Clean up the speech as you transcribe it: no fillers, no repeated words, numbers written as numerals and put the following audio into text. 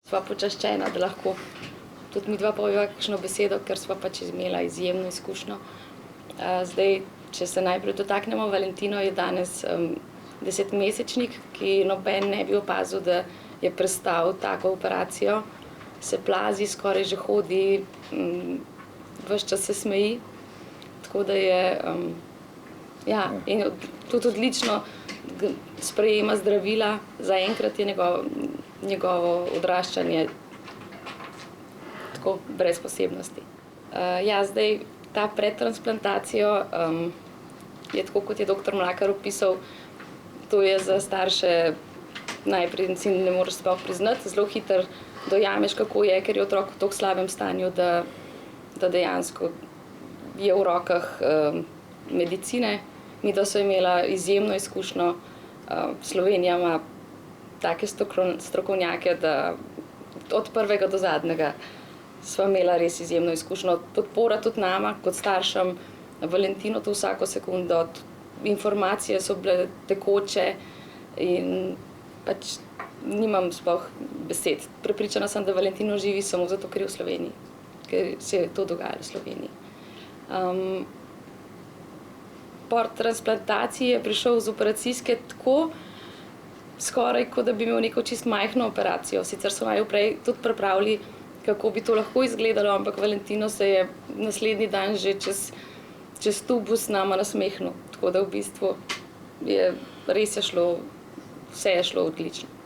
Sva počaščena, da lahko tudi midva poveva kakšno besedo, ker sva pač imela izjemno izkušnjo. Zdaj, če se najprej dotaknemo, Valentino je danes 10-mesečnik, ki noben ne bi opazil, da je prestal tako operacijo. Se plazi, skoraj že hodi, ves čas se smeji. Tako da je, in tudi odlično sprejema zdravila. Zaenkrat je njegovo odraščanje tako brez posebnosti. Zdaj ta pred transplantacijo je tako, kot je doktor Mlakar opisal, to je za starše najprej si ne moreš sploh priznati, zelo hitro dojameš, kako je, ker je otrok v tako slabem stanju, da dejansko je v rokah medicine. Midva sva imela izjemno izkušnjo. Slovenija ima take strokovnjake, da od prvega do zadnjega sva imela res izjemno izkušnjo. Podpora tudi nama, kot staršem, Valentinu to vsako sekundo. Informacije so bile tekoče in pač nimam sploh besed. Prepričana sem, da Valentino živi samo zato, ker je v Sloveniji, ker se je to dogajalo v Sloveniji. Po transplantaciji je prišel z operacijske tako, skoraj kot da bi imel neko čisto majhno operacijo. Sicer so naju prej tudi pripravili, kako bi to lahko izgledalo, ampak Valentino se je naslednji dan že čez tubus nama nasmehnil. Tako da v bistvu vse je šlo odlično.